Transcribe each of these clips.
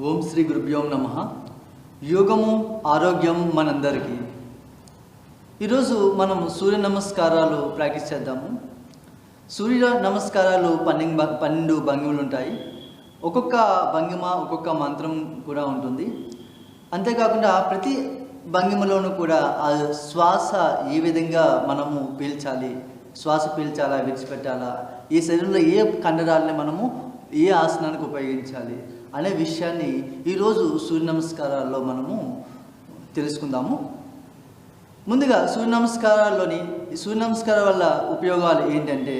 ఓం శ్రీ గురుభ్యో నమః. యోగము ఆరోగ్యం మనందరికీ. ఈరోజు మనం సూర్య నమస్కారాలు ప్రాక్టీస్ చేద్దాము. సూర్య నమస్కారాలు 12 భంగిమలు ఉంటాయి. ఒక్కొక్క భంగిమ ఒక్కొక్క మంత్రం కూడా ఉంటుంది. అంతేకాకుండా ప్రతి భంగిమలోనూ కూడా ఆ శ్వాస ఏ విధంగా మనము పీల్చాలి, శ్వాస పీల్చాలా విడిచిపెట్టాలా, ఈ శరీరంలో ఏ కండరాలని మనము ఏ ఆసనానికి ఉపయోగించాలి అనే విషయాన్ని ఈరోజు సూర్య నమస్కారాల్లో మనము తెలుసుకుందాము. ముందుగా సూర్య నమస్కారం వల్ల ఉపయోగాలు ఏంటంటే,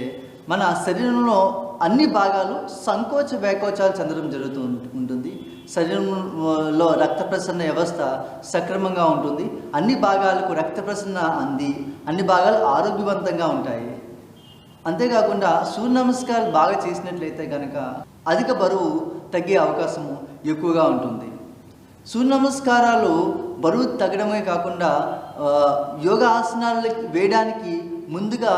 మన శరీరంలో అన్ని భాగాలు సంకోచ వ్యాకోచాలు చెందడం జరుగుతూ ఉంటుంది. శరీరంలో రక్త ప్రసరణ వ్యవస్థ సక్రమంగా ఉంటుంది. అన్ని భాగాలకు రక్త ప్రసరణ అంది అన్ని భాగాలు ఆరోగ్యవంతంగా ఉంటాయి. అంతేకాకుండా సూర్య నమస్కారాలు బాగా చేసినట్లయితే కనుక అధిక బరువు తగ్గే అవకాశము ఎక్కువగా ఉంటుంది. సూర్య నమస్కారాలు బరువు తగ్గడమే కాకుండా యోగా ఆసనాలు వేయడానికి ముందుగా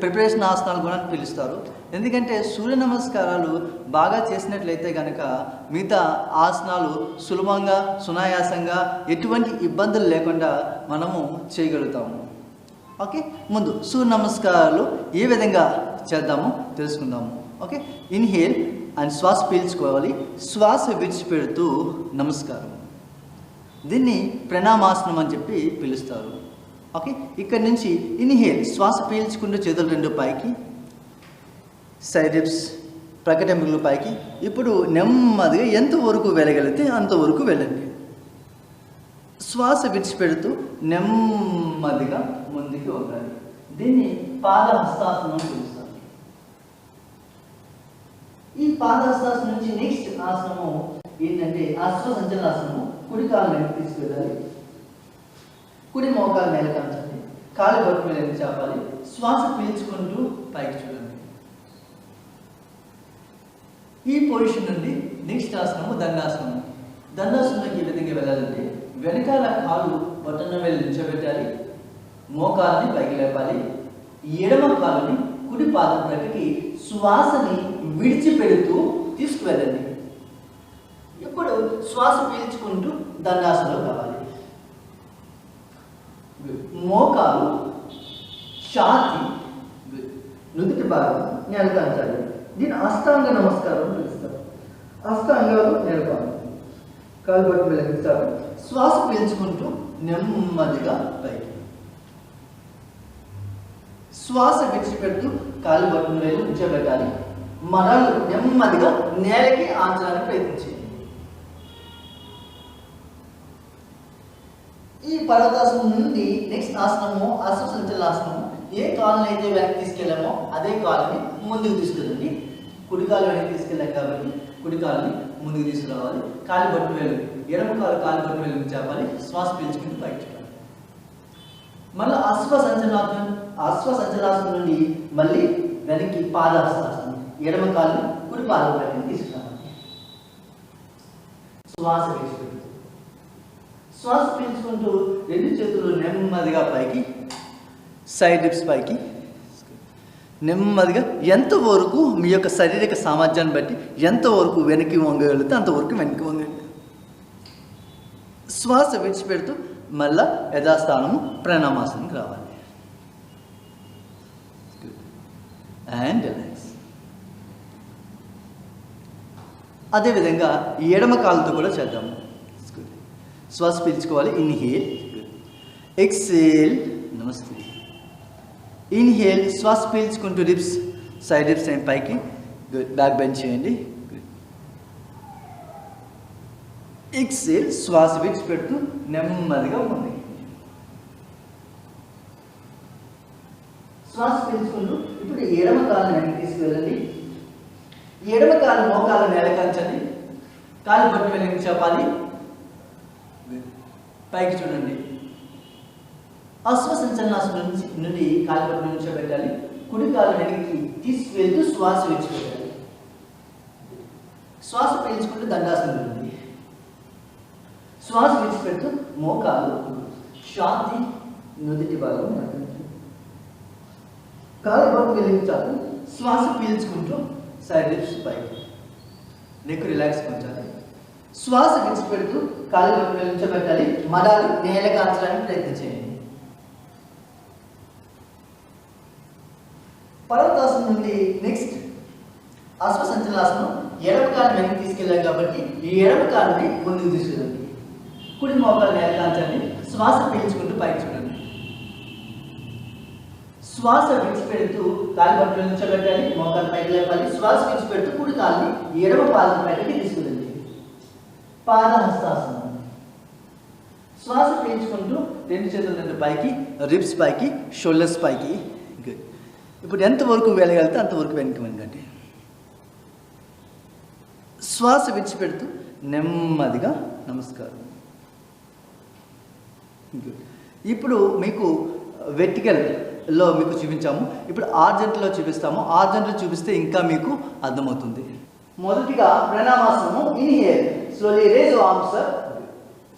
ప్రిపరేషన్ ఆసనాలు కూడా పిలుస్తారు. ఎందుకంటే సూర్య నమస్కారాలు బాగా చేసినట్లయితే కనుక మిగతా ఆసనాలు సులభంగా సునాయాసంగా ఎటువంటి ఇబ్బందులు లేకుండా మనము చేయగలుగుతాము. ఓకే, ముందు సూర్య నమస్కారాలు ఏ విధంగా చేద్దామో తెలుసుకుందాము. ఓకే, ఇన్హేల్ అండ్ శ్వాస పీల్చుకోవాలి, శ్వాస విడిచిపెడుతూ నమస్కారం. దీన్ని ప్రణామాసనం అని చెప్పి పిలుస్తారు. ఓకే, ఇక్కడి నుంచి ఇన్హేల్ శ్వాస పీల్చుకుంటూ చేతులు 2 పైకి, సైడ్ హిప్స్ ప్రకటెంపులు పైకి. ఇప్పుడు నెమ్మదిగా ఎంతవరకు వెళ్ళగలిగితే అంతవరకు వెళ్ళండి. శ్వాస విడిచిపెడుతూ నెమ్మదిగా ముందుకు వంగాలి. దీన్ని పాదహస్తాసనం పిలుస్తారు. ఈ పాదహస్తాసనం నుంచి నెక్స్ట్ ఆసనము ఏంటంటే అశ్వసంచలనాసనము. కుడి కాలు వెనక్కి తీసుకెళ్ళాలి, కుడి మోకాలు నేలకంచాలి, కాలు బొట్టు మీద చాపాలి, శ్వాస పీల్చుకుంటూ పైకి చూడండి. ఈ పొజిషన్ నుండి నెక్స్ట్ ఆసనము దండాసనము. దండాసనంలోకి ఏ విధంగా వెళ్ళాలంటే, వెనకాల కాలు బొట్టన వెళ్ళి నిల్చోబెట్టాలి, మోకాలని పైకి లేపాలి, ఎడమ కాలుని కుడి పాదం ప్రక్కకి శ్వాసని విడిచిపెడుతూ తీసుకువెళ్ళండి. ఇప్పుడు శ్వాస పీల్చుకుంటూ దండాసనలో కావాలి. మోకాలు ఛాతీ నుదుటి భాగం నేలకంచాలి. దీన్ని అష్టాంగ నమస్కారం పిలుస్తారు. అష్టాంగాలు నేలపాలి, కాలు పట్టు వెళ్ళిస్తారు. శ్వాస పీల్చుకుంటూ నెమ్మదిగా పైకి, శ్వాస విడిచిపెడుతూ కాలు బొట్టును వేలు ఉంచబెట్టాలి. మరలు నెమ్మదిగా నేలకి ఆంచడానికి ప్రయత్నించండి. ఈ పర్వతాసనం నుండి నెక్స్ట్ ఆసనము అశ్వసంచలనాసనము. ఏ కాలుని అయితే వెనక్కి తీసుకెళ్ళామో అదే కాలుని ముందుకు తీసుకెళ్ళండి. కుడి కాలు వెనక్కి తీసుకెళ్ళాం కాబట్టి కుడి కాలుని ముందుకు తీసుకురావాలి. కాలు బొట్టు వేలు, ఎడమ కాలు బొట్టు వేలు చేపాలి. శ్వాస పీల్చుకుంటూ పైకి చూడాలి. మళ్ళీ అశ్వసంచలనాసనం నుండి మళ్ళీ వెనక్కి పాదహస్తాసనం. ఎడమ కాలు కుడి పాదం ప్రక్కన తీసుకురావాలి. శ్వాస పీల్చుకుంటూ శ్వాస పీల్చుకుంటూ 2 చేతులు నెమ్మదిగా పైకి, సైడ్ హిప్స్ పైకి నెమ్మదిగా ఎంతవరకు మీ యొక్క శారీరక సామర్థ్యాన్ని బట్టి ఎంతవరకు వెనక్కి వంగగలిగితే అంతవరకు వెనక్కి వంగండి. శ్వాస విడిచిపెడుతూ మళ్ళా యథాస్థానము ప్రణామాసనంకి రావాలి. And relax. అదేవిధంగా ఎడమ కాలుతో కూడా చేద్దాము. శ్వాస పీల్చుకోవాలి. ఇన్హేల్, ఎక్సేల్, నమస్తే. ఇన్హేల్ శ్వాస పీల్చుకుంటూ రిప్స్, సైడ్ రిప్స్ అండ్ పైకి, బ్యాక్ బెండ్ చేయండి. ఎక్సేల్ శ్వాస విడిచిపెడుతూ నెమ్మదిగా ముందుకి, శ్వాస పీల్చుకుంటూ ఇప్పుడు ఎడమ కాలు వెనక్కి తీసుకువెళ్ళండి. ఎడమ కాలు మోకాలు నేలకంచండి, కాలు బొట్టు వెళ్ళి చెప్పాలి, పైకి చూడండి. అశ్వసంచలనాసనం నుండి కాలు బొట్టు నిల్చోబెట్టాలి, కుడి కాలు వెనక్కి తీసుకువెళ్తూ శ్వాస విడిచిపెట్టాలి. శ్వాస పీల్చుకుంటూ దండాసనం ఉంది. శ్వాస విడిచిపెడుతూ మోకాలు ఛాతీ నుదుటి భాగం కాలు బొట్టు వెలిగించాలి. శ్వాస పీల్చుకుంటూ సైడ్ హిప్స్ పైకి, నెక్ రిలాక్స్ ఉంచాలి. శ్వాస విడిచిపెడుతూ కాళ్ళు పట్టుకొని నిల్చోబెట్టాలి. మడాలు నేల కాల్చడానికి ప్రయత్నం చేయండి. పర్వతాసనం నుండి నెక్స్ట్ అశ్వసంచలాసనం. ఎడమ కాలు వెనక్కి తీసుకెళ్ళాం కాబట్టి ఈ ఎడమ కాలుని ముందుకు తీసుకెళ్ళండి. కుడి మోకాలు నేల కాల్చండి. శ్వాస పీల్చుకుంటూ పైకి చూడండి. శ్వాస విడిచిపెడుతూ కాలు పట్టుకొని నిల్చోబెట్టాలి. మోకాలు పైకి లేపాలి. శ్వాస విడిచిపెడుతూ కుడి కాలుని ఎడమ పాదం పైకి తీసుకెళ్ళండి. పాదహస్తాసనం. శ్వాస పీల్చుకుంటూ రెండు చేతులు రెండు పైకి, రిబ్స్ పైకి, షోల్డర్స్ పైకి. ఇప్పుడు ఎంతవరకు వెళ్ళగలిగితే అంతవరకు వెనక్కి వెనకండి. శ్వాస విడిచిపెడుతూ నెమ్మదిగా నమస్కారం. ఇప్పుడు మీకు వెర్టికల్లో మీకు చూపించాము. ఇప్పుడు ఆర్జెంట్లో చూపిస్తాము. ఆర్జెంట్లో చూపిస్తే ఇంకా మీకు అర్థమవుతుంది. మొదటిగా ప్రణామాసనము. Inhale, slowly raise arms up,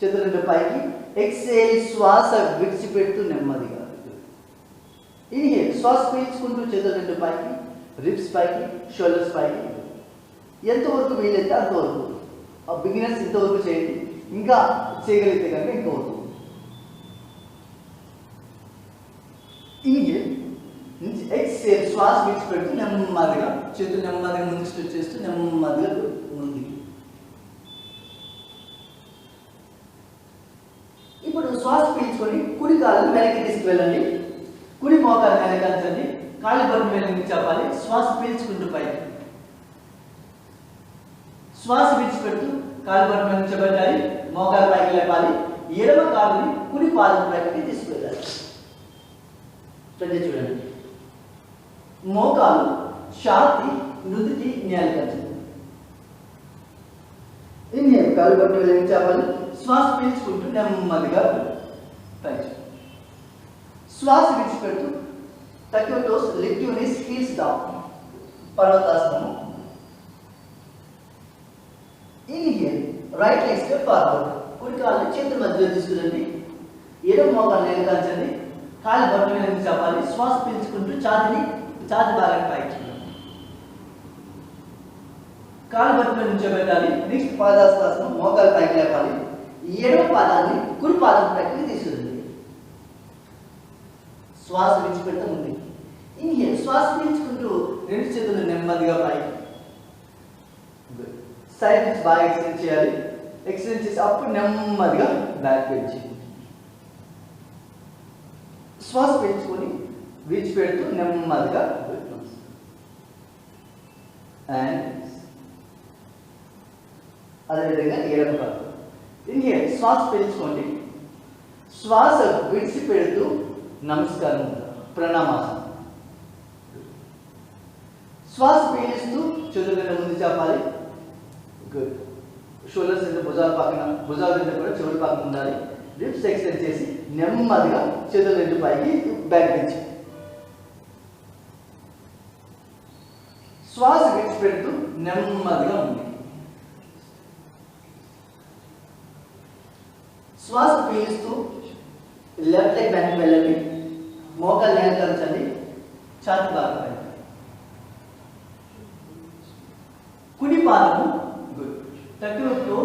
చేతులు రెండు పైకి. ఎక్సేల్, శ్వాస విడిచిపెడుతూ నెమ్మదిగా. ఇన్హేల్, శ్వాస పీల్చుకుంటూ చేతులు రెండు పైకి, రిబ్స్ పైకి, షోల్డర్స్ పైకి. ఎంతవరకు వీలైతే అంతవరకు. బిగినర్స్ ఇంతవరకు చేయండి. ఇంకా చేయగలిగితే కనుక ఇంతవరకు. ఇన్హేల్, ఎక్సేల్, శ్వాస విడిచిపెడుతూ నెమ్మదిగా చేతులు నెమ్మదిగా ముందుకు స్ట్రెచ్ చేస్తూ నెమ్మదిగా ముందుకి. ఇప్పుడు శ్వాస పీల్చుకొని కుడి కాళ్ళను వెనక్కి తీసుకువెళ్ళండి. కుడి మోకాలు వెనకాల్చండి. కాళ్ళు బరువు వెనక్కి చెప్పాలి. శ్వాస పీల్చుకుంటూ పైకి. శ్వాస విడిచిపెడుతూ కాళ్ళు బరువు వెనకబెట్టాలి. మోకాలు పైకి లేపాలి. ఎడమ కాలుని కుడి పాదం పైకి తీసుకువెళ్ళాలి. చూడండి. మోకాలు, ఛాతీ, నుదిటి నేల కాల్చండి. ఇన్హేల్, కాళ్ళు బరువు వెనక్కి చెప్పాలి. శ్వాస పీల్చుకుంటూ నెమ్మదిగా పైకి. శ్వాస విడిచిపెడుతూ tuck your toes, lift your knees, heels down. పర్వతాసనము. Inhale, right leg step forward. కుడి కాళ్ళని చేతుల మధ్యలో తీసుకురండి. ఎడమ మోకాలు నేల కాల్చండి. కాళ్ళు బొట్టు మీద చెప్పాలి. శ్వాస పీల్చుకుంటూ ఛాతీ భాగాన్ని పైకి. కాళ్ళు బొట్టు మీద నిల్చోబెట్టాలి. నెక్స్ట్ పాదాస్తాసనం. మోకాలు పైకి లేపాలి. ఎడమ పాదాన్ని కుడి పాదం పైకి తీసుకురండి. శ్వాస విడిచిపెడతా ఉంది. ఇన్హేల్, శ్వాస పీల్చుకుంటూ రెండు చేతులు నెమ్మదిగా పైకి. సైడ్ నుంచి బాగా ఎక్స్టెండ్ చేయాలి. ఎక్స్టెండ్ చేసి అప్పుడు నెమ్మదిగా బ్యాక్ పెంచి శ్వాస పీల్చుకొని విడిచిపెడుతూ నెమ్మదిగా అండ్ అదేవిధంగా ఎడమ కాలు. ఇన్హేల్, శ్వాస పీల్చుకోండి. శ్వాస విడిచిపెడుతూ నమస్కారం, ప్రణామాసనం. శ్వాస పీలిస్తూ చేతుల ముందు చెప్పాలి. గుడ్. షోల్డర్స్ రెండు భుజాల పక్కన, భుజాల రెండు కూడా చెవుల పక్కన ఉండాలి. రిబ్స్ ఎక్స్టెండ్ చేసి నెమ్మదిగా చేతుల రెండు పైకి, బ్యాక్ పెంచి. శ్వాస విడిచిపెడుతూ నెమ్మదిగా ఉంది. శ్వాస పీలుస్తూ లెఫ్ట్ లెగ్ వెనక్కి వెళ్ళండి. మోకాలు నేల కాల్చండి. ఛాతీ భాగం పైకి. కుడి పాదము. Good. Tuck your toe,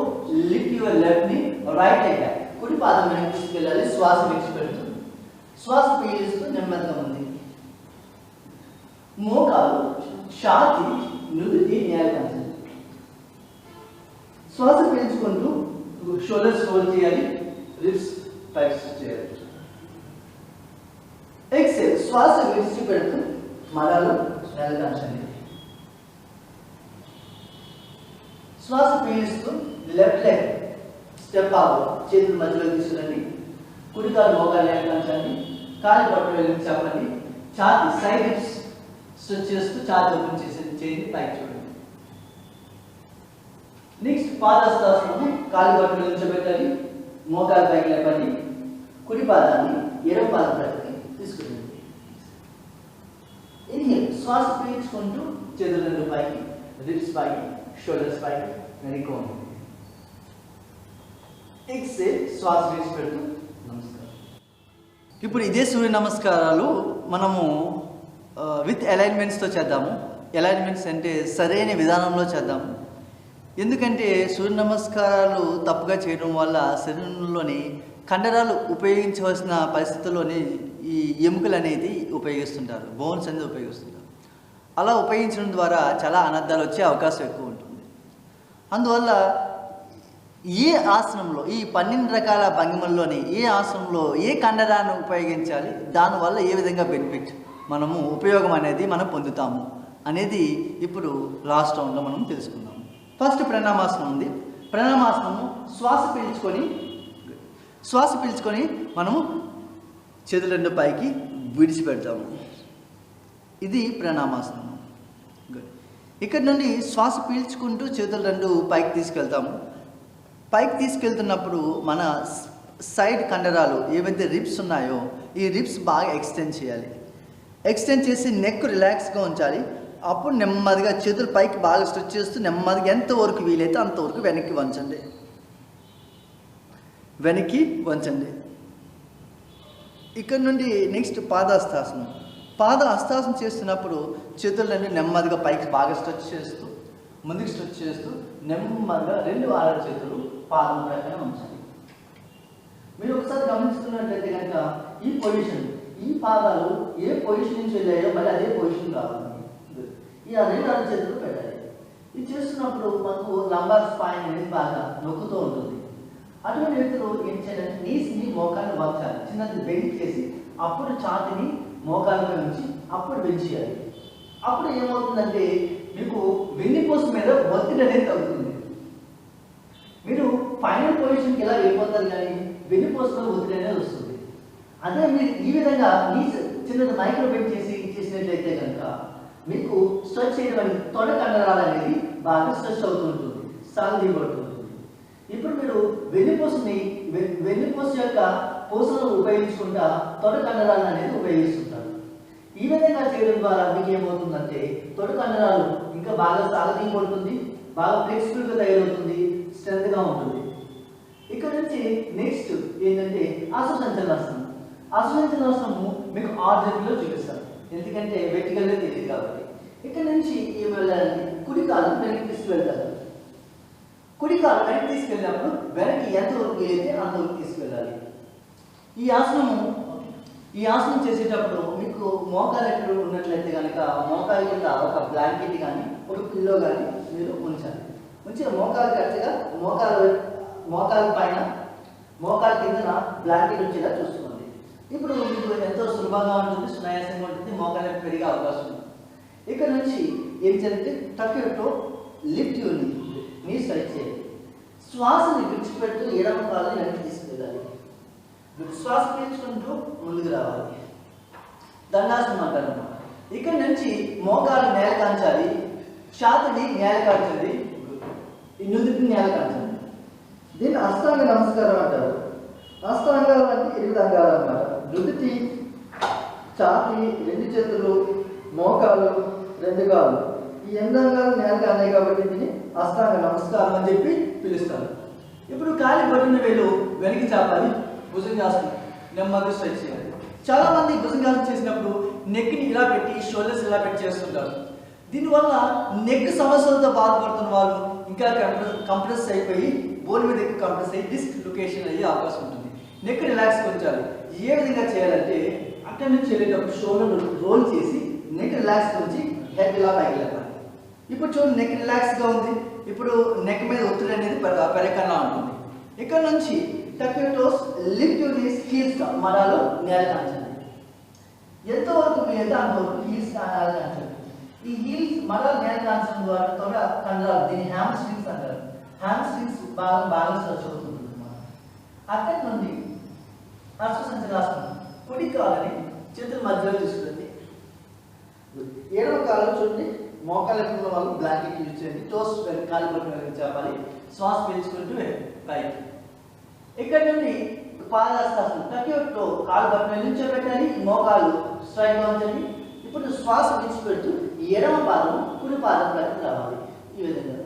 lift your left ని, రైట్ లెగ్ బ్యాక్. కుడి పాదం వెనక్కి తీసుకెళ్ళాలి. శ్వాస విడిచిపెడుతూ శ్వాస పీలుస్తూ నెమ్మదిగా ఉంది. మోకాలు, ఛాతీ, నుదిటి నేల కాల్చండి. శ్వాస పీల్చుకుంటూ షోల్డర్స్ ఫోల్డ్ చేయాలి. రిబ్స్ పైకి చేయాలి. ఎక్సేల్, శ్వాస విడిచిపెడుతూ మడాలు నేల కాల్చండి. శ్వాస పీలుస్తూ లెఫ్ట్ లెగ్ స్టెప్ ఫార్వర్డ్. చేతులు మధ్యలో తీసుకురండి. కుడి కాలు మోకాలు నేల కాల్చండి. కాలు పట్టు వెళ్ళి చెప్పండి. ఛాతీ, సైడ్ రిబ్స్ స్ట్రెచ్ చేస్తూ ఛాతీ ఓపెన్ చేయండి. పైకి చూడండి. నెక్స్ట్ పాదహస్తాసనము. కాలు పట్టు నిల్చోబెట్టాలి. మోకాలు పైకి లేపండి. కుడి పాదాన్ని ఎడమ పాదం పైకి తీసుకురండి. ఇన్హేల్, శ్వాస పీల్చుకుంటూ చేతులు రెండు పైకి, రిబ్స్ పైకి, షోల్డర్స్ పైకి, వెనక్కి. ఎక్సేల్, శ్వాస విడిచిపెడుతూ నమస్కారం. ఇప్పుడు ఇదే సూర్య నమస్కారాలు మనము విత్ అలైన్మెంట్స్తో చేద్దాము. అలైన్మెంట్స్ అంటే సరైన విధానంలో చేద్దాము. ఎందుకంటే సూర్య నమస్కారాలు తప్పుగా చేయడం వల్ల శరీరంలోని కండరాలు ఉపయోగించవలసిన పరిస్థితుల్లోని ఈ ఎముకలు అనేది ఉపయోగిస్తుంటారు, బోన్స్ అనేది ఉపయోగిస్తుంటారు. అలా ఉపయోగించడం ద్వారా చాలా అనర్థాలు వచ్చే అవకాశం ఎక్కువ ఉంటుంది. అందువల్ల ఏ ఆసనంలో, ఈ 12 రకాల భంగిమల్లోని ఏ ఆసనంలో ఏ కండరాన్ని ఉపయోగించాలి, దానివల్ల ఏ విధంగా బెనిఫిట్ మనము ఉపయోగం అనేది మనం పొందుతాము అనేది ఇప్పుడు లాస్ట్ రౌండ్లో మనం తెలుసుకుందాం. ఫస్ట్ ప్రణామాసనం ఉంది. ప్రణామాసనము శ్వాస పీల్చుకొని మనము చేతులు 2 పైకి విడిచిపెడతాము. ఇది ప్రణామాసనము. గుడ్. ఇక్కడ నుండి శ్వాస పీల్చుకుంటూ చేతులు 2 పైకి తీసుకెళ్తాము. పైకి తీసుకెళ్తున్నప్పుడు మన సైడ్ కండరాలు ఏవైతే రిబ్స్ ఉన్నాయో ఈ రిబ్స్ బాగా ఎక్స్టెండ్ చేయాలి. ఎక్స్టెండ్ చేసి నెక్ రిలాక్స్గా ఉంచాలి. అప్పుడు నెమ్మదిగా చేతులు పైకి బాగా స్ట్రెచ్ చేస్తూ నెమ్మదిగా ఎంతవరకు వీలైతే అంతవరకు వెనక్కి వంచండి. ఇక్కడ నుండి నెక్స్ట్ పాదహస్తాసనం. పాదహస్తాసనం చేస్తున్నప్పుడు చేతులు 2 నెమ్మదిగా పైకి బాగా స్ట్రెచ్ చేస్తూ ముందుకు స్ట్రెచ్ చేస్తూ నెమ్మదిగా 2 ఆరల చేతులు పాదం ప్రక్కన ఉంచాలి. మీరు ఒకసారి గమనిస్తున్నట్లయితే కనుక ఈ పాదాలు ఏ పొజిషన్ నుంచి వెళ్ళాయో మరి అదే పొజిషన్ రావాలి. ఈ 2 ఆరల చేతులు పెట్టాలి. ఇది చేస్తున్నప్పుడు మనకు లంబార్ స్పైన్ అనేది బాగా నొక్కుతూ ఉంటుంది. అటువంటి వ్యక్తులు ఏం చేయాలంటే నీస్ని మోకాన్ని వంచాలి, చిన్నది బెండ్ చేసి అప్పుడు ఛాతిని మోకాలపై ఉంచి అప్పుడు బెండ్ చేయాలి. అప్పుడు ఏమవుతుందంటే మీకు వెన్నుపూస మీద ఒత్తిడి అనేది తగ్గుతుంది. మీరు ఫైనల్ పొజిషన్కి ఎలా వెళ్ళిపోతారు కానీ వెన్నుపూసలో ఒత్తిడి అనేది వస్తుంది. అదే మీరు ఈ విధంగా నీస్ చిన్నది మైక్రో బెండ్ చేసినట్లయితే కనుక మీకు స్ట్రెచ్ చేయడం తొడ కండరాలు అనేది బాగా స్ట్రెచ్ అవుతుంటుంది, సాగదీయబడుతుంది. ఇప్పుడు మీరు వెన్నుపూస యొక్క పూసలను ఉపయోగించుకుంటా తొడ కండరాలను అనేది ఉపయోగిస్తుంటారు. ఈ విధంగా చేయడం ద్వారా మీకు ఏమవుతుందంటే తొడ కండరాలు ఇంకా బాగా సాగదీయబడుతుంది, బాగా ఫ్లెక్సిబుల్గా తయారవుతుంది, స్ట్రెంత్గా ఉంటుంది. ఇక్కడ నుంచి నెక్స్ట్ ఏంటంటే అశ్వసంచలనాసనం. అశ్వసంచలనాసనము మీకు ఆర్జన్లో చూపిస్తాను, ఎందుకంటే వెర్టికల్గా తెలియదు కాబట్టి. ఇక్కడ నుంచి ఏమి వెళ్ళాలంటే కుడి కాలు వెనక్కి తీసుకువెళ్తారు. కుడి కాలు వెనక్కి తీసుకెళ్ళినప్పుడు వెనక్కి ఎంతవరకు అయితే అంతవరకు తీసుకెళ్ళాలి. ఈ ఆసనం చేసేటప్పుడు మీకు మోకాలు ఎక్కడ ఉన్నట్లయితే కనుక మోకాలు కింద ఒక బ్లాంకెట్ కానీ ఒక పిల్లో కానీ మీరు ఉంచాలి. ఉంచి మోకాలు కరెక్ట్గా మోకాలు పైన మోకాలు కింద బ్లాంకెట్ వచ్చేలా చూసుకోండి. ఇప్పుడు మీకు ఎంతో సులభంగా ఉంటుంది, సునాయాసంగా ఉంటుంది, మోకాలు పెరిగే అవకాశం ఉంది. ఇక్కడ నుంచి ఏం చేయాలంటే టక్యూతో లిఫ్ట్ నీ స్ట్రెచ్ చేయాలి. శ్వాసని విడిచిపెడుతూ ఎడమ కాలని వెనక్కి తీసుకెళ్ళాలి. శ్వాస పీల్చుకుంటూ ముందుకు రావాలి. దండాసనం అంటారు. ఇక్కడ నుంచి మోకాలు నేల కాంచాలి, ఛాతిని నేల కాంచాలి, నుదుటిని నేల కాంచాలి. దీన్ని అష్టాంగ నమస్కారం అంటారు. అష్టాంగాలు అంటే 8 అంగాలు అన్నమాట. నుదుటి, ఛాతి, 2 చేతులు, మోకాలు, 2 కాళ్ళు, ఈ 8 అంగాలు నేల కాన్నాయి కాబట్టి దీన్ని అష్టాంగ నమస్కారం అని చెప్పి పిలుస్తారు. ఇప్పుడు కాలి బొట్టిన వేలు వెనక్కి చాపాలి, భుజంగాసనం నెమ్మదిగా స్ట్రెచ్ చేయాలి. చాలా మంది భుజంగాసనం చేసినప్పుడు నెక్ని ఇలా పెట్టి షోల్డర్స్ ఇలా పెట్టి చేస్తుంటారు. దీనివల్ల నెక్ సమస్యలతో బాధపడుతున్న వాళ్ళు ఇంకా కంప్రెస్ అయిపోయి బోన్ మీద ఎక్కువ కంప్రెస్ అయ్యి డిస్క్ లొకేషన్ అయ్యే అవకాశం ఉంటుంది. నెక్ రిలాక్స్ ఉంచాలి. ఏ విధంగా చేయాలంటే అక్కడి నుంచి వెళ్ళేటప్పుడు షోల్డర్ రోల్ చేసి నెక్ రిలాక్స్ ఉంచి హెడ్ ఇలా పైకి లేపాలి. ఇప్పుడు చూడండి నెక్ రిలాక్స్గా ఉంది. ఇప్పుడు నెక్ మీద ఒత్తిడి అనేది పెరగకుండా ఉంటుంది. ఇక్కడ నుంచి టక్యూటోస్ లిఫ్ట్ హీల్స్ మడాలో నేల కాంచండి. ఎంతవరకు వీలైతే అంతవరకు హీల్స్ కాంచండి. ఈ హీల్స్ మడాలు నేల కాంచడం ద్వారా తొడ కండరాలు, దీన్ని హ్యామ్ స్ట్రింగ్స్ అంటారు. హ్యామ్ స్ట్రింగ్స్ బాగా స్ట్రెచ్ అవుతుంది. అక్కడి నుండి అశ్వసంచలనాసనం. కుడి కాలని చేతుల మధ్యలో తీసుకుంది. ఎడమ కాలు చూడండి మోకాలు ఎక్కడ వాళ్ళు బ్లాంకెట్ యూజ్ చేయండి. టోస్ కాలు పట్టుకుని చెప్పాలి. శ్వాస పీల్చుకుంటూ పైకి. ఇక్కడ నుండి పాదహస్తాసనం. టక్యూతో కాలు పట్టుకుని నిల్చోబెట్టాలి, మోకాలు స్ట్రైట్గా ఉంచండి. ఇప్పుడు శ్వాస విడిచిపెడుతూ ఎడమ పాదం కుడి పాదం పైకి రావాలి. ఈ విధంగా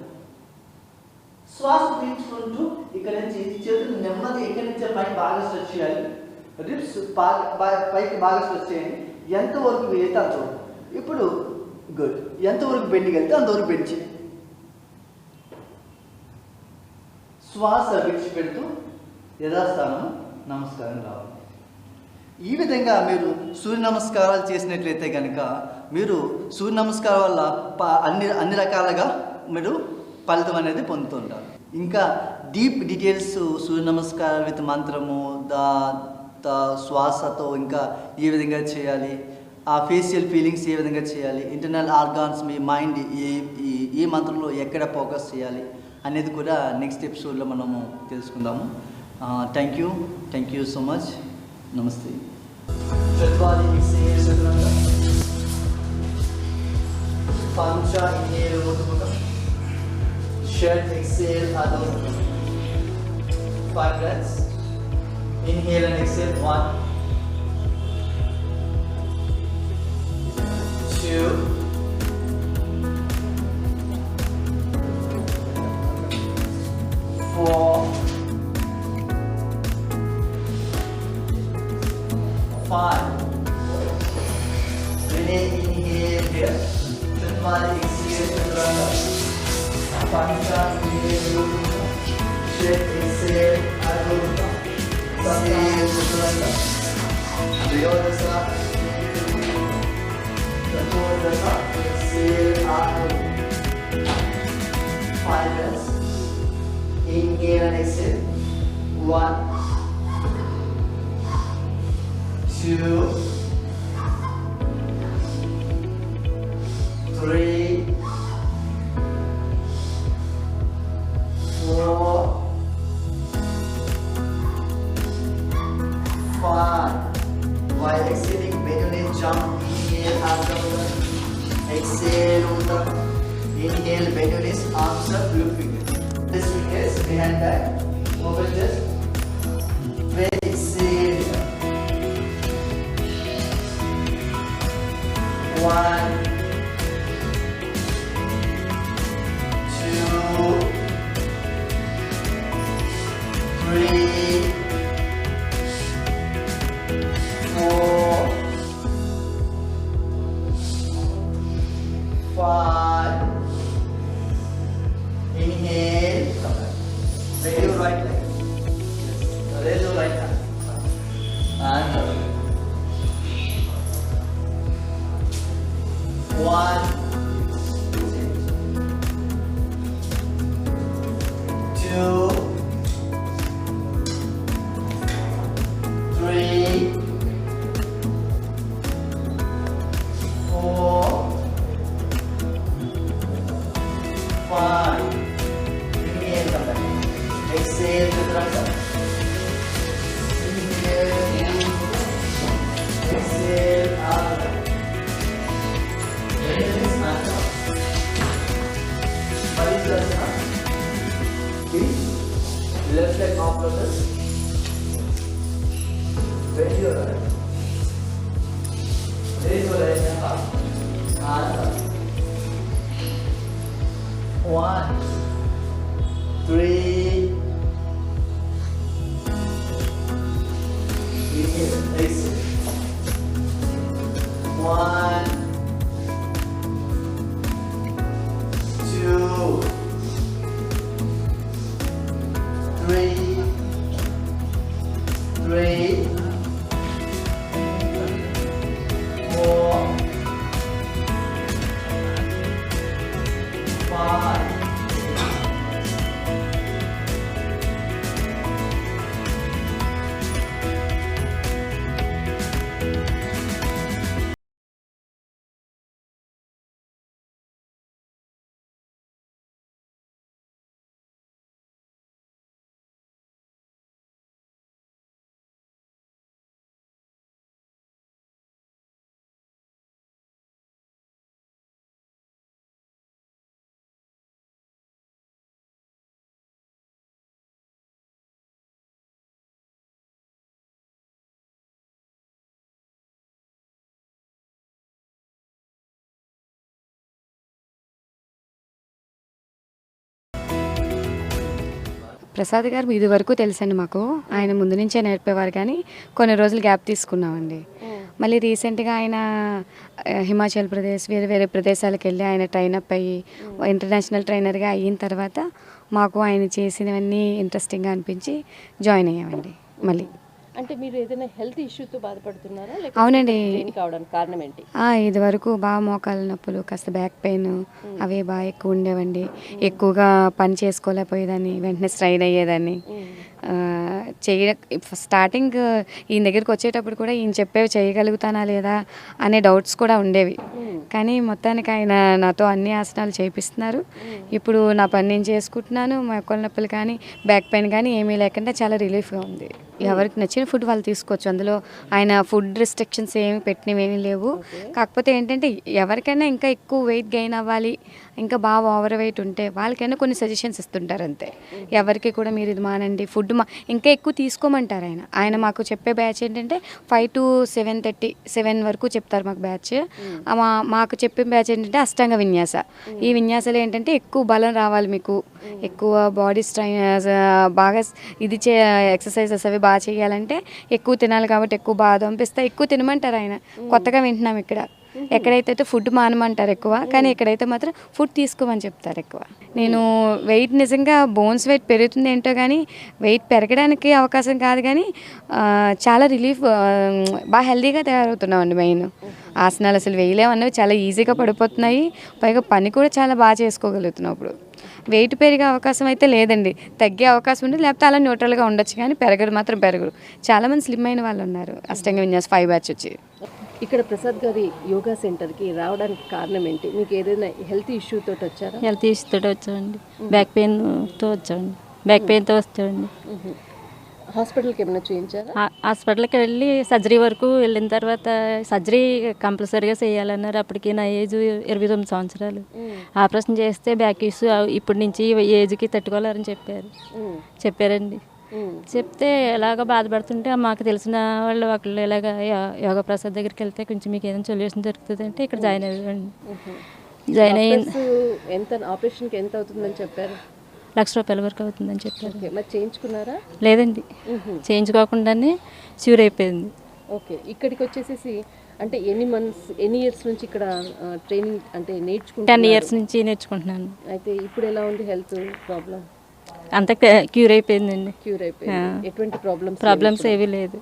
శ్వాస పీల్చుకుంటూ ఇక్కడ నుంచి చేతులు నెమ్మది ఇక్కడి నుంచే పైకి బాగా స్ట్రెచ్ చేయాలి. రిబ్స్ పైకి బాగా స్ట్రెచ్ చేయండి. ఎంతవరకు వీలైతే అంతవరకు. ఇప్పుడు గుడ్. ఎంతవరకు బెండ్కి వెళ్తే అంతవరకు బెండ్ చేయండి. శ్వాస విడిచిపెడుతూ యథాస్థానం నమస్కారం రావాలి. ఈ విధంగా మీరు సూర్య నమస్కారాలు చేసినట్లయితే కనుక మీరు సూర్య నమస్కారం వల్ల అన్ని రకాలుగా మీరు ఫలితం అనేది పొందుతుంటారు. ఇంకా డీప్ డీటెయిల్స్ సూర్య నమస్కారం విత్ మంత్రము శ్వాసతో ఇంకా ఏ విధంగా చేయాలి, ఆ ఫేషియల్ ఫీలింగ్స్ ఏ విధంగా చేయాలి, ఇంటర్నల్ ఆర్గాన్స్ మీ మైండ్ ఏ మంత్రంలో ఎక్కడ ఫోకస్ చేయాలి అనేది కూడా నెక్స్ట్ ఎపిసోడ్లో మనము తెలుసుకుందాము. Thank you so much. నమస్తే. Shadwali exhale Chaturanga. Pancha inhale Urdhva. Shed exhale Adho Mukha. 5 breaths. Inhale and exhale. 1, 2, 4, 5. Inhale here. Shadwali exhale Chaturanga. Pancha inhale Urdhva. Shed exhale Adho Mukha. Exhale Chaturanga. Vyodhasa. Chaturanga. Exhale Adho Mukha. 5 breaths. Inhale and exhale. 1, 2, 3, 4, 5. While exhaling, bend your knees, jump. Inhale, arms up. Exhale, uttam. Inhale, bend your knees, arms up, loop fingers. This fingers behind back. Open chest. Exhale. 1, 2, 3, 4, 5. Inhale. Come back. Raise your right leg. Raise your right hand. And 1, 2, 3, 4, 5. Inhale, come back. Exhale, Chaturanga. Inhale, exhale, Adho. Left leg off lotus. Bend your right. Raise your right hand up. And up. 1, 3. Inhale, exhale. 1, 2, 3, 4, 5. Prasad గారు ఇది వరకు తెలుసండి మాకు. ఆయన ముందు నుంచే నేర్పేవారు కానీ కొన్ని రోజులు గ్యాప్ తీసుకున్నామండి. మళ్ళీ రీసెంట్గా ఆయన హిమాచల్ ప్రదేశ్ వేరే వేరే ప్రదేశాలకు వెళ్ళి ఆయన ట్రైన్ అప్ అయ్యి ఇంటర్నేషనల్ ట్రైనర్గా అయిన తర్వాత మాకు ఆయన చేసినవన్నీ ఇంట్రెస్టింగ్గా అనిపించి జాయిన్ అయ్యామండి మళ్ళీ. అంటే మీరు ఏదైనా హెల్త్ ఇష్యూతో బాధపడుతున్నారా? అవునండి. జాయిన్ కావడానికి కారణం ఏంటి? ఇది వరకు బాగా మోకాళ్ళ నొప్పులు, కాస్త బ్యాక్ పెయిన్ అవే బాగా ఎక్కువ ఉండేవండి. ఎక్కువగా పని చేసుకోలేకపోయేదాన్ని, వెంటనే స్ట్రైన్ అయ్యేదాన్ని. స్టార్టింగ్ ఈయన దగ్గరికి వచ్చేటప్పుడు కూడా ఈయన చెప్పేవి చేయగలుగుతానా లేదా అనే డౌట్స్ కూడా ఉండేవి. కానీ మొత్తానికి ఆయన నాతో అన్ని ఆసనాలు చేపిస్తున్నారు. ఇప్పుడు నా పని నేను చేసుకుంటున్నాను. మోకాళ్ళ నొప్పులు కానీ బ్యాక్ పెయిన్ కానీ ఏమీ లేకుండా చాలా రిలీఫ్గా ఉంది. ఎవరికి నచ్చిన ఫుడ్ వాళ్ళు తీసుకోవచ్చు. అందులో ఆయన ఫుడ్ రిస్ట్రిక్షన్స్ ఏమి పెట్టినవి ఏమీ లేవు. కాకపోతే ఏంటంటే ఎవరికైనా ఇంకా ఎక్కువ వెయిట్ గెయిన్ అవ్వాలి, ఇంకా బాగా ఓవర్ వెయిట్ ఉంటే వాళ్ళకైనా కొన్ని సజెషన్స్ ఇస్తుంటారు అంతే. ఎవరికి కూడా మీరు ఇది మానండి, ఫుడ్ ఇంకా ఎక్కువ తీసుకోమంటారు ఆయన. ఆయన మాకు చెప్పే బ్యాచ్ ఏంటంటే 5 to 7:30 7 వరకు చెప్తారు మాకు బ్యాచ్. మాకు చెప్పే బ్యాచ్ ఏంటంటే అష్టాంగ విన్యాస. ఈ విన్యాసాలు ఏంటంటే ఎక్కువ బలం రావాలి మీకు, ఎక్కువ బాడీ స్ట్రైన్ బాగా ఇది ఎక్సర్సైజెస్ అవి బాగా చేయాలంటే ఎక్కువ తినాలి. కాబట్టి ఎక్కువ బాదం పిస్తా ఎక్కువ తినమంటారు ఆయన. కొత్తగా వింటున్నాం ఇక్కడ. ఎక్కడైతే ఫుడ్ మానమంటారు ఎక్కువ, కానీ ఇక్కడైతే మాత్రం ఫుడ్ తీసుకోమని చెప్తారు ఎక్కువ. నేను వెయిట్ నిజంగా బోన్స్ వెయిట్ పెరుగుతుంది ఏంటో కానీ వెయిట్ పెరగడానికి అవకాశం కాదు, కానీ చాలా రిలీఫ్, బాగా హెల్తీగా తయారవుతున్నామండి. మెయిన్ ఆసనాలు అసలు వేయలేమన్నవి చాలా ఈజీగా పడిపోతున్నాయి. పైగా పని కూడా చాలా బాగా చేసుకోగలుగుతున్నాం. ఇప్పుడు వెయిట్ పెరిగే అవకాశం అయితే లేదండి, తగ్గే అవకాశం ఉంది, లేకపోతే అలా న్యూట్రల్గా ఉండొచ్చు, కానీ పెరగదు మాత్రం పెరగదు. చాలామంది స్లిమ్ అయిన వాళ్ళు ఉన్నారు అష్టాంగ విన్యాస్ 5 బ్యాచ్ వచ్చి. ఇక్కడ ప్రసాద్ గారి యోగా సెంటర్కి రావడానికి కారణం ఏంటి? మీకు ఏదైనా హెల్త్ ఇష్యూ తోటి వచ్చారా? హెల్త్ ఇష్యూ తోటి వచ్చామండి. బ్యాక్ పెయిన్తో వచ్చామండి. బ్యాక్ పెయిన్తో వచ్చామండి. హాస్పిటల్కి ఏమైనా చూపించారా? హాస్పిటల్కి వెళ్ళి సర్జరీ వరకు వెళ్ళిన తర్వాత సర్జరీ కంపల్సరీగా చేయాలన్నారు. అప్పటికి నా ఏజ్ 29 సంవత్సరాలు. ఆపరేషన్ చేస్తే బ్యాక్ ఇష్యూ ఇప్పటి నుంచి ఏజ్కి తట్టుకోలేరని చెప్పారండి. చెప్తే ఎలాగ బాధపడుతుంటే మాకు తెలిసిన వాళ్ళు ఒకళ్ళు ఇలాగ యోగా ప్రసాద్ దగ్గరికి వెళ్తే కొంచెం మీకు ఏదైనా సొల్యూషన్ దొరుకుతుంది అంటే ఇక్కడ జాయిన్ అయ్యామండి. జాయిన్ అయ్యింది. ఎంత ఆపరేషన్కి ఎంత అవుతుందని చెప్పారు? ₹1,00,000 వరకు అవుతుందని చెప్పారు. మరి చేయించుకున్నారా? లేదండి, చేయించుకోకుండానే ష్యూర్ అయిపోయింది. ఓకే, ఇక్కడికి వచ్చేసేసి అంటే ఎన్ని ఇయర్స్ నుంచి ఇక్కడ ట్రైనింగ్ అంటే నేర్చుకుంటున్నారు? 10 years నుంచి నేర్చుకుంటున్నాను. అయితే ఇప్పుడు ఎలా ఉంది హెల్త్ ప్రాబ్లం? అంత క్యూర్ అయిపోయిందండి. క్యూర్ అయిపోయింది. ఎటువంటి ప్రాబ్లమ్స్ ఏవీ లేదు.